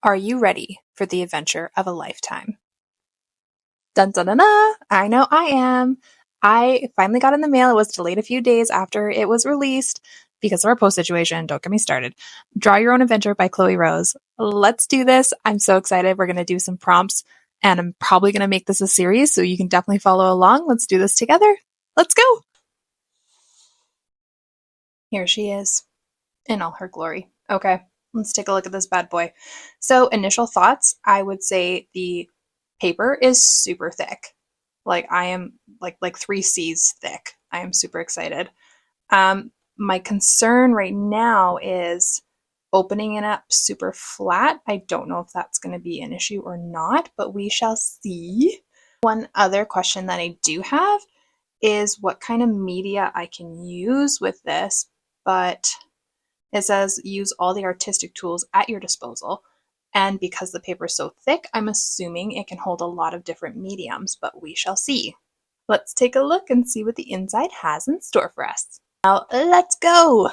Are you ready for the adventure of a lifetime? Dun dun dun dun! I know I am. I finally got in the mail. It was delayed a few days after it was released because of our post situation. Don't get me started. Draw Your Own Adventure by Chloe Rose. Let's do this. I'm so excited. We're going to do some prompts and I'm probably going to make this a series so you can definitely follow along. Let's do this together. Let's go. Here she is in all her glory. Okay, let's take a look at this bad boy. So, initial thoughts, I would say the paper is super thick. Like I am like 3 C's thick. I am super excited. My concern right now is opening it up super flat. I don't know if that's going to be an issue or not, but we shall see. One other question that I do have is what kind of media I can use with this, but it says use all the artistic tools at your disposal. And because the paper is so thick, I'm assuming it can hold a lot of different mediums, but we shall see. Let's take a look and see what the inside has in store for us. Now, let's go!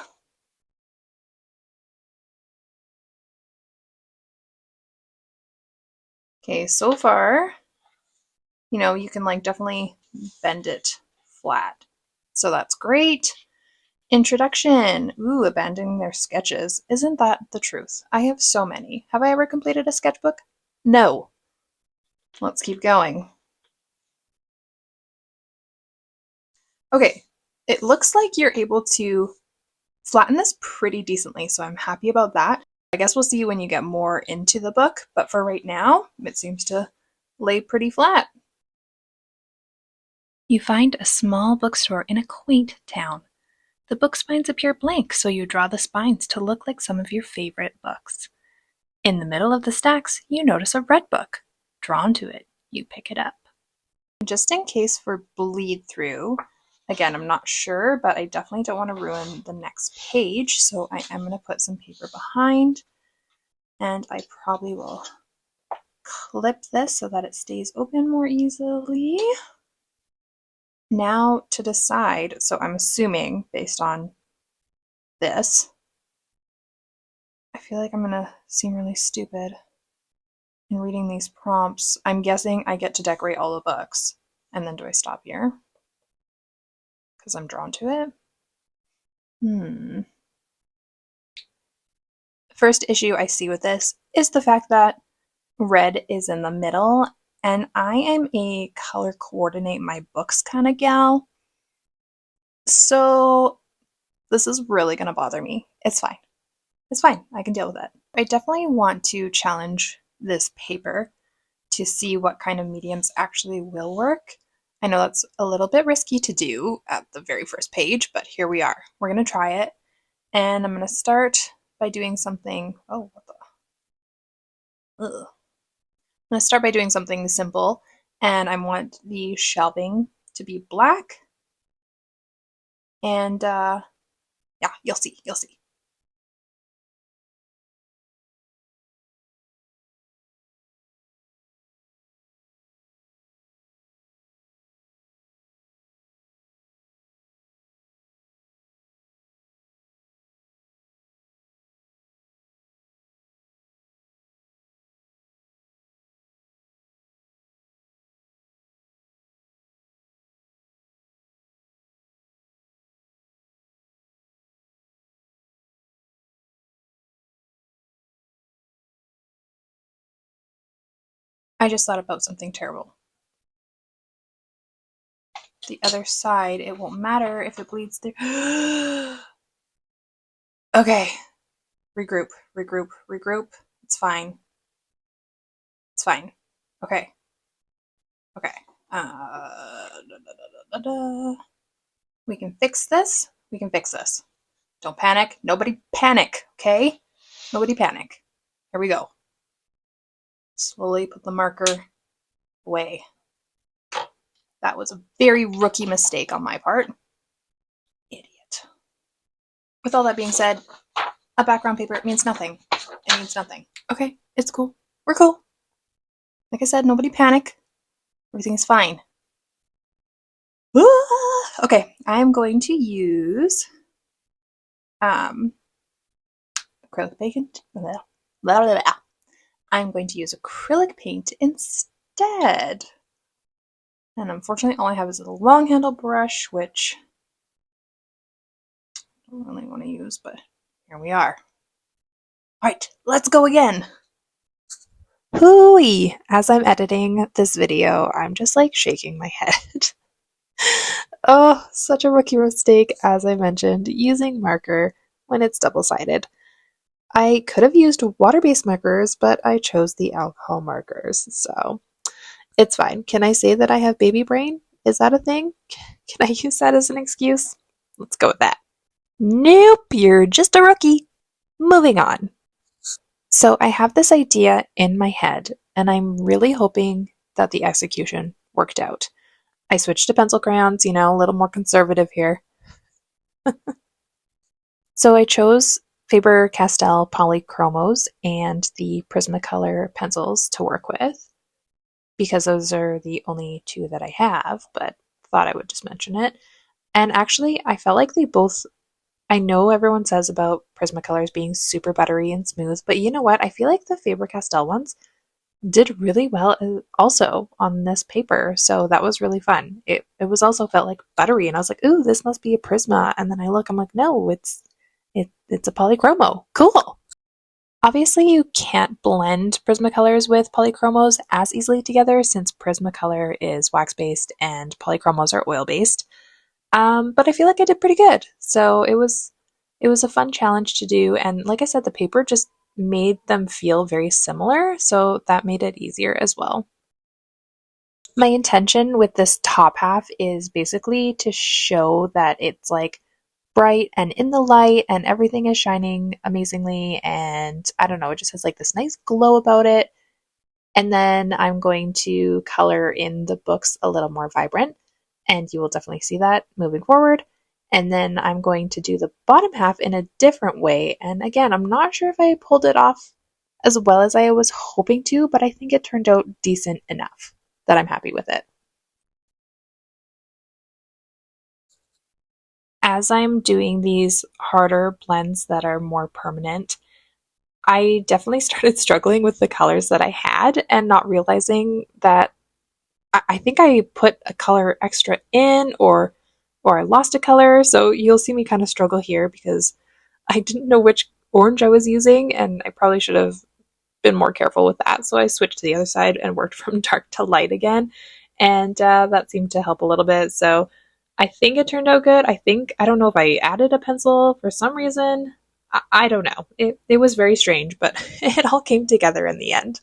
Okay, so far, you can definitely bend it flat. So that's great. Introduction. Ooh, abandoning their sketches. Isn't that the truth? I have so many. Have I ever completed a sketchbook? No. Let's keep going. Okay, it looks like you're able to flatten this pretty decently, so I'm happy about that. I guess we'll see when you get more into the book, but for right now, it seems to lay pretty flat. You find a small bookstore in a quaint town. The book spines appear blank, so you draw the spines to look like some of your favorite books. In the middle of the stacks, you notice a red book. Drawn to it, you pick it up. Just in case for bleed through, again, I'm not sure, but I definitely don't want to ruin the next page, so I am going to put some paper behind, and I probably will clip this so that it stays open more easily. Now to decide, so I'm assuming based on this, I feel like I'm going to seem really stupid in reading these prompts. I'm guessing I get to decorate all the books, and then do I stop here? Because I'm drawn to it? First issue I see with this is the fact that red is in the middle, and I am a color coordinate my books kind of gal. So this is really going to bother me. It's fine. It's fine. I can deal with it. I definitely want to challenge this paper to see what kind of mediums actually will work. I know that's a little bit risky to do at the very first page, but here we are. We're going to try it. And I'm going to start by doing something. Oh, what the? Ugh. I'm going to start by doing something simple. And I want the shelving to be black. And yeah, you'll see. You'll see. I just thought about something terrible. The other side, it won't matter if it bleeds through. Okay. Regroup, regroup, regroup. It's fine. It's fine. Okay. Okay. We can fix this. We can fix this. Don't panic. Nobody panic, okay? Nobody panic. Here we go. Slowly put the marker away. That was a very rookie mistake on my part. Idiot. With all that being said, a background paper means nothing. It means nothing. Okay, it's cool. We're cool. Like I said, nobody panic. Everything's fine. Okay, I'm going to use acrylic paint. I'm going to use acrylic paint instead. And unfortunately, all I have is a long handle brush, which I don't really want to use, but here we are. All right, let's go again. Hooey! As I'm editing this video, I'm just like shaking my head. Oh, such a rookie mistake, as I mentioned, using marker when it's double-sided. I could have used water-based markers, but I chose the alcohol markers, so it's fine. Can I say that I have baby brain? Is that a thing? Can I use that as an excuse? Let's go with that. Nope, you're just a rookie. Moving on. So I have this idea in my head, and I'm really hoping that the execution worked out. I switched to pencil crayons, you know, a little more conservative here. So I chose Faber-Castell Polychromos and the Prismacolor pencils to work with because those are the only two that I have, but thought I would just mention it. And actually, I felt like they both, I know everyone says about Prismacolors being super buttery and smooth, but you know what? I feel like the Faber-Castell ones did really well also on this paper, so that was really fun. It was also felt like buttery, and I was like, ooh, this must be a Prisma. And then I look, I'm like, no, it's a polychromo. Cool. Obviously, you can't blend Prismacolors with polychromos as easily together since Prismacolor is wax-based and polychromos are oil-based. But I feel like I did pretty good. So it was a fun challenge to do, and like I said, the paper just made them feel very similar, so that made it easier as well. My intention with this top half is basically to show that it's like bright and in the light and everything is shining amazingly, and I don't know, it just has like this nice glow about it. And then I'm going to color in the books a little more vibrant, and you will definitely see that moving forward. And then I'm going to do the bottom half in a different way. And again, I'm not sure if I pulled it off as well as I was hoping to, but I think it turned out decent enough that I'm happy with it. As I'm doing these harder blends that are more permanent, I definitely started struggling with the colors that I had and not realizing that I think I put a color extra in or I lost a color. So you'll see me kind of struggle here because I didn't know which orange I was using, and I probably should have been more careful with that. So I switched to the other side and worked from dark to light again, and that seemed to help a little bit. So I think it turned out good. I don't know if I added a pencil for some reason. I don't know. It was very strange, but it all came together in the end.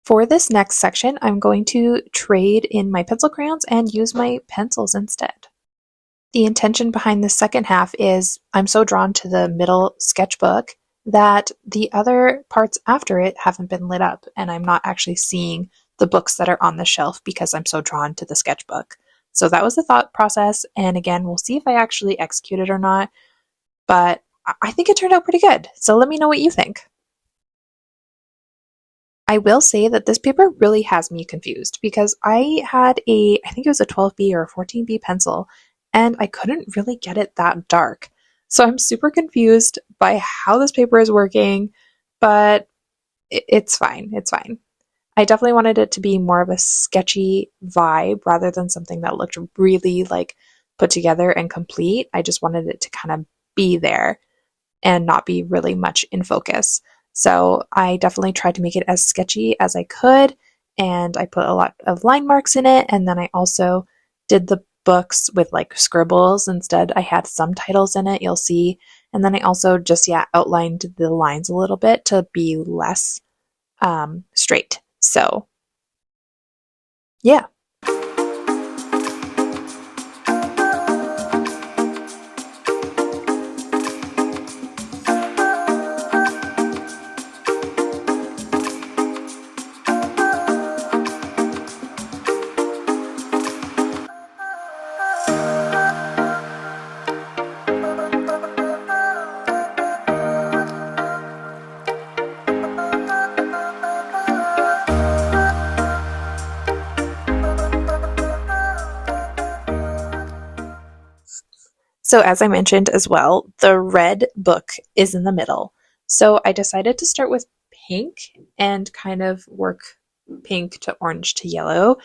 For this next section, I'm going to trade in my pencil crayons and use my pencils instead. The intention behind the second half is I'm so drawn to the middle sketchbook that the other parts after it haven't been lit up, and I'm not actually seeing the books that are on the shelf because I'm so drawn to the sketchbook. So that was the thought process, and again, we'll see if I actually execute it or not, but I think it turned out pretty good. So let me know what you think. I will say that this paper really has me confused because I had I think it was a 12B or a 14B pencil, and I couldn't really get it that dark. So I'm super confused by how this paper is working, but it's fine. It's fine. I definitely wanted it to be more of a sketchy vibe rather than something that looked really like put together and complete. I just wanted it to kind of be there and not be really much in focus. So I definitely tried to make it as sketchy as I could, and I put a lot of line marks in it. And then I also did the books with like scribbles instead. I had some titles in it, you'll see. And then I also just, yeah, outlined the lines a little bit to be less straight. So, yeah. So, as I mentioned as well, the red book is in the middle. So, I decided to start with pink and kind of work pink to orange to yellow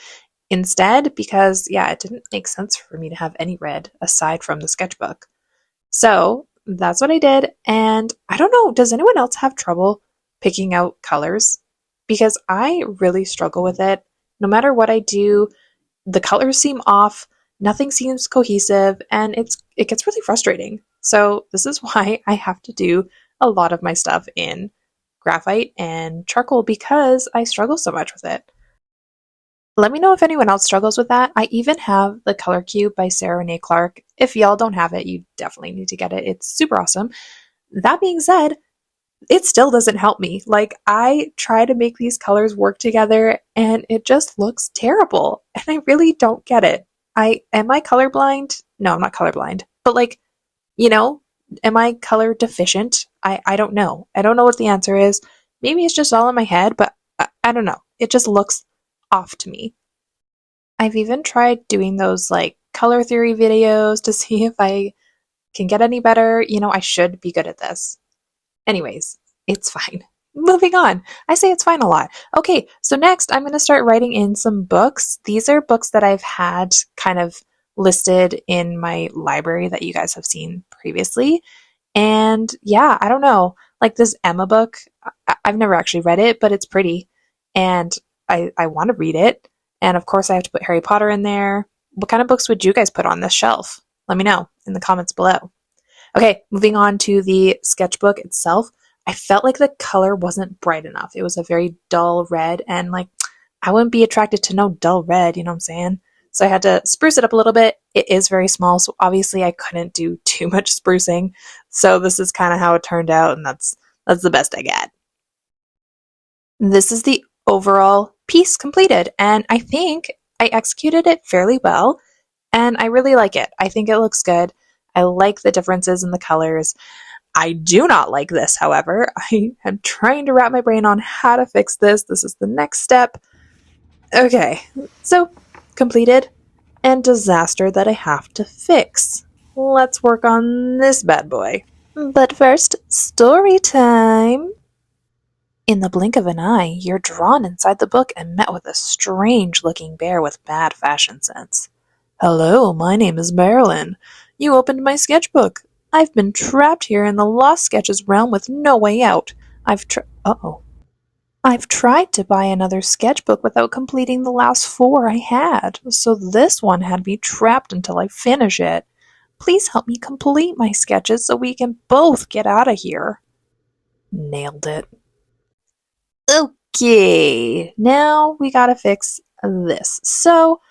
instead because, yeah, it didn't make sense for me to have any red aside from the sketchbook. So, that's what I did. And I don't know, does anyone else have trouble picking out colors? Because I really struggle with it. No matter what I do, the colors seem off, nothing seems cohesive, and it gets really frustrating. So this is why I have to do a lot of my stuff in graphite and charcoal because I struggle so much with it. Let me know if anyone else struggles with that. I even have the Color Cube by Sarah Renee Clark. If y'all don't have it, you definitely need to get it. It's super awesome. That being said, it still doesn't help me. Like, I try to make these colors work together and it just looks terrible. And I really don't get it. Am I colorblind? No, I'm not colorblind. But like, you know, am I color deficient? I don't know. I don't know what the answer is. Maybe it's just all in my head, but I don't know. It just looks off to me. I've even tried doing those like color theory videos to see if I can get any better. I should be good at this. Anyways, it's fine. Moving on. I say it's fine a lot. Okay, so next I'm going to start writing in some books. These are books that I've had kind of listed in my library that you guys have seen previously. And yeah, I don't know. Like this Emma book, I've never actually read it, but it's pretty. And I want to read it. And of course, I have to put Harry Potter in there. What kind of books would you guys put on this shelf? Let me know in the comments below. Okay, moving on to the sketchbook itself. I felt like the color wasn't bright enough. It was a very dull red, and like I wouldn't be attracted to no dull red, you know what I'm saying? So I had to spruce it up a little bit. It is very small, so obviously I couldn't do too much sprucing. So this is kind of how it turned out, and that's the best I get. This is the overall piece completed, and I think I executed it fairly well, and I really like it. I think it looks good. I like the differences in the colors. I do not like this, however. I am trying to wrap my brain on how to fix this. This is the next step. Okay, so completed and disaster that I have to fix. Let's work on this bad boy. But first, story time. In the blink of an eye, you're drawn inside the book and met with a strange-looking bear with bad fashion sense. Hello, my name is Marilyn. You opened my sketchbook. I've been trapped here in the Lost Sketches realm with no way out. I've tried to buy another sketchbook without completing the last 4 I had, so this one had me trapped until I finish it. Please help me complete my sketches so we can both get out of here. Nailed it. Okay, now we gotta fix this. So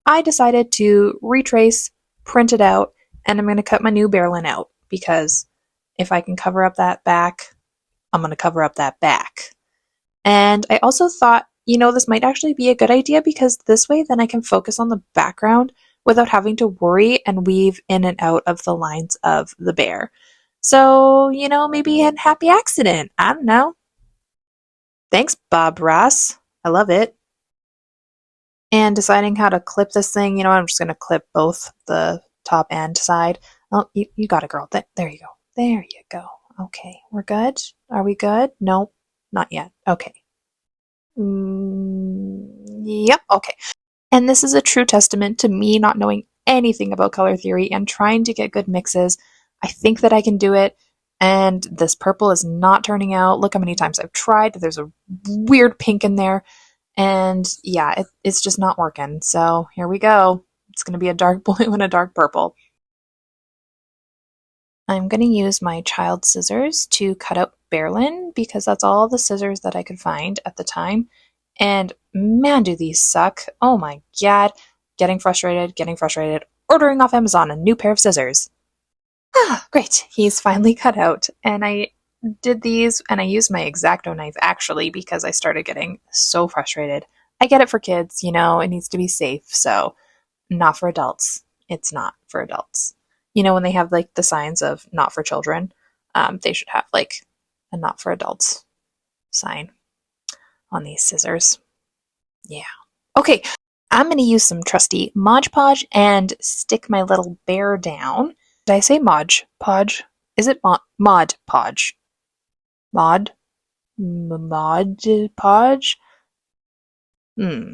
I decided to retrace, print it out, and I'm going to cut my new Berlin out because if I can cover up that back, I'm going to cover up that back. And I also thought, this might actually be a good idea because this way then I can focus on the background without having to worry and weave in and out of the lines of the bear. So, maybe a happy accident. I don't know. Thanks, Bob Ross. I love it. And deciding how to clip this thing, I'm just going to clip both the top and side. Oh, you got it, girl. There you go. There you go. Okay, we're good? Are we good? Nope, not yet. Okay. Yep, okay. And this is a true testament to me not knowing anything about color theory and trying to get good mixes. I think that I can do it, and this purple is not turning out. Look how many times I've tried. There's a weird pink in there, and yeah, it's just not working. So here we go. It's going to be a dark blue and a dark purple. I'm going to use my child scissors to cut out Berlin because that's all the scissors that I could find at the time. And man, do these suck. Oh my god. Getting frustrated, ordering off Amazon a new pair of scissors. Ah, great. He's finally cut out. And I did these and I used my X-Acto knife actually because I started getting so frustrated. I get it for kids, it needs to be safe. So, not for adults. It's not for adults. When they have like the signs of not for children, they should have like a not for adults sign on these scissors. Yeah. Okay, I'm going to use some trusty Mod Podge and stick my little bear down. Did I say Mod Podge? Is it Mod Podge? Mod? Mod Podge? Hmm.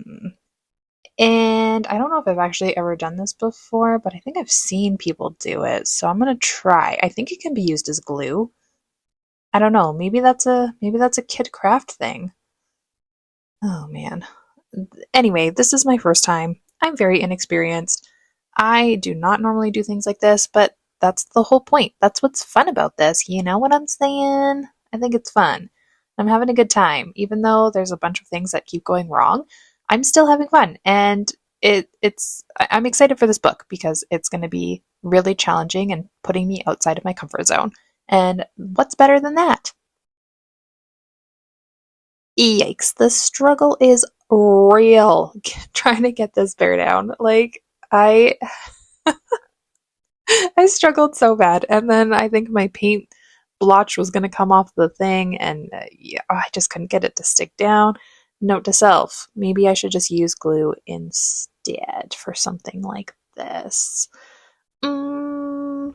And I don't know if I've actually ever done this before, but I think I've seen people do it. So I'm going to try. I think it can be used as glue. I don't know. Maybe that's a kid craft thing. Oh man. Anyway, this is my first time. I'm very inexperienced. I do not normally do things like this, but that's the whole point. That's what's fun about this. You know what I'm saying? I think it's fun. I'm having a good time. Even though there's a bunch of things that keep going wrong, I'm still having fun. And I'm excited for this book because it's going to be really challenging and putting me outside of my comfort zone. And what's better than that? Yikes, the struggle is real trying to get this bear down. Like, I I struggled so bad, and then I think my paint blotch was going to come off the thing, and yeah, I just couldn't get it to stick down. Note to self, maybe I should just use glue instead for something like this. Mm,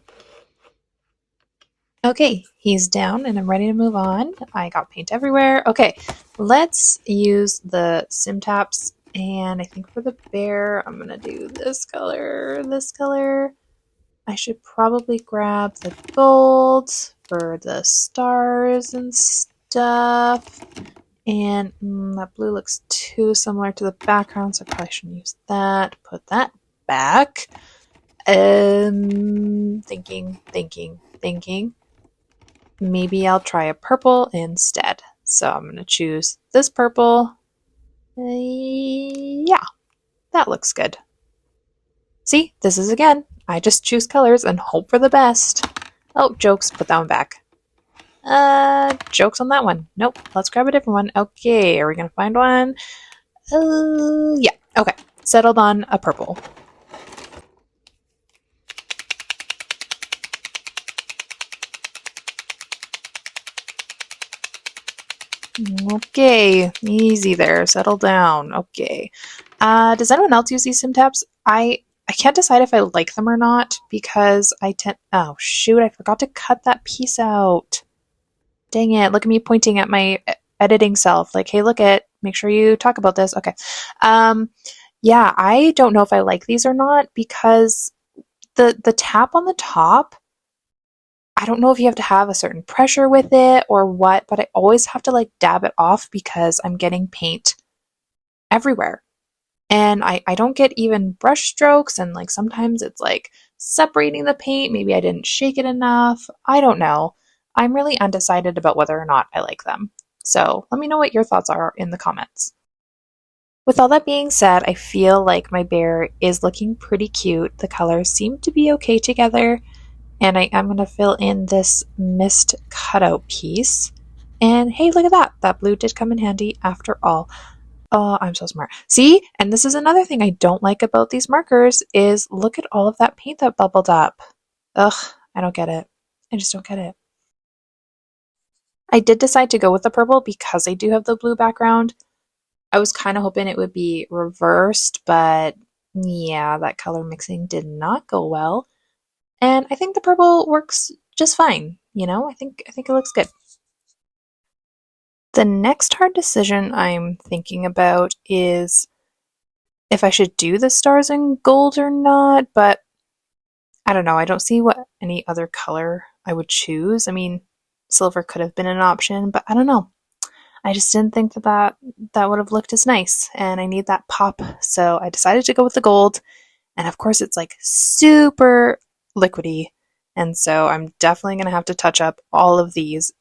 okay, he's down, and I'm ready to move on. I got paint everywhere. Okay, let's use the sim taps, and I think for the bear, I'm going to do this color, this color. I should probably grab the gold for the stars and stuff. And that blue looks too similar to the background, so I probably shouldn't use that. Put that back. Thinking. Maybe I'll try a purple instead. So I'm going to choose this purple. Yeah, that looks good. See, this is again. I just choose colors and hope for the best. Oh, jokes. Put that one back. Jokes on that one. Nope. Let's grab a different one. Okay, are we gonna find one? Yeah. Okay. Settled on a purple. Okay, easy there. Settle down. Okay. Does anyone else use these sim tabs? I can't decide if I like them or not because I tend. Oh shoot! I forgot to cut that piece out. Dang it! Look at me pointing at my editing self. Like, hey, look at. Make sure you talk about this. Okay. Yeah, I don't know if I like these or not because the tap on the top. I don't know if you have to have a certain pressure with it or what, but I always have to like dab it off because I'm getting paint everywhere. And I don't get even brush strokes, and like sometimes it's like separating the paint. Maybe I didn't shake it enough. I don't know. I'm really undecided about whether or not I like them. So let me know what your thoughts are in the comments. With all that being said, I feel like my bear is looking pretty cute. The colors seem to be okay together. And I am going to fill in this mist cutout piece. And hey, look at that. That blue did come in handy after all. Oh, I'm so smart. See? And this is another thing I don't like about these markers is look at all of that paint that bubbled up. Ugh, I don't get it. I just don't get it. I did decide to go with the purple because I do have the blue background. I was kind of hoping it would be reversed, but yeah, that color mixing did not go well. And I think the purple works just fine, I think it looks good. The next hard decision I'm thinking about is if I should do the stars in gold or not, but I don't know. I don't see what any other color I would choose. I mean, silver could have been an option, but I don't know. I just didn't think that would have looked as nice, and I need that pop, so I decided to go with the gold. And of course, it's like super liquidy, and so I'm definitely going to have to touch up all of these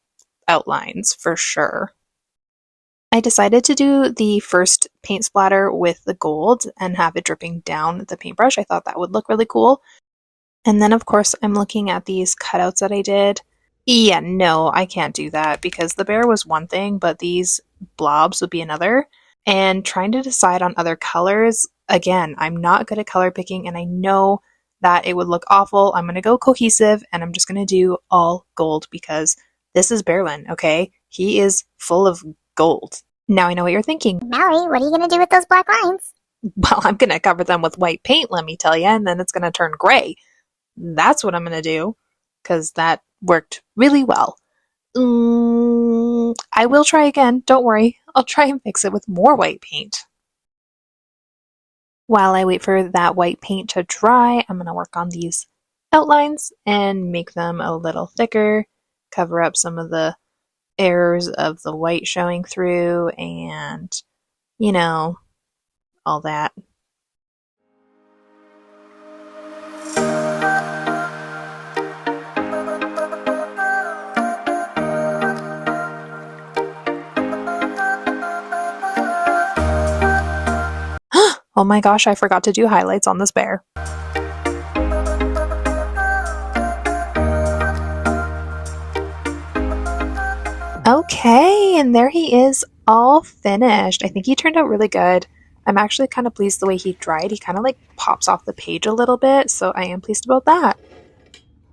outlines for sure. I decided to do the first paint splatter with the gold and have it dripping down the paintbrush. I thought that would look really cool. And then, of course, I'm looking at these cutouts that I did. Yeah, no, I can't do that because the bear was one thing, but these blobs would be another. And trying to decide on other colors, again, I'm not good at color picking and I know that it would look awful. I'm going to go cohesive and I'm just going to do all gold because this is Bearlin, okay? He is full of gold. Now I know what you're thinking. Mallory, what are you going to do with those black lines? Well, I'm going to cover them with white paint, let me tell you, and then it's going to turn gray. That's what I'm going to do because that worked really well. I will try again. Don't worry. I'll try and fix it with more white paint. While I wait for that white paint to dry, I'm going to work on these outlines and make them a little thicker, cover up some of the errors of the white showing through, and, you know, all that. Oh my gosh, I forgot to do highlights on this bear. Okay, and there he is, all finished. I think he turned out really good. I'm actually kind of pleased the way he dried. He kind of like pops off the page a little bit, so I am pleased about that.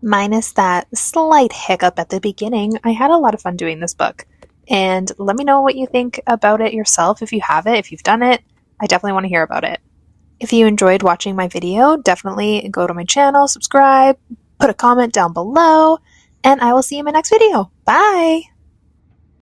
Minus that slight hiccup at the beginning, I had a lot of fun doing this book. And let me know what you think about it yourself if you have it, if you've done it. I definitely want to hear about it. If you enjoyed watching my video, definitely go to my channel, subscribe, put a comment down below, and I will see you in my next video. Bye!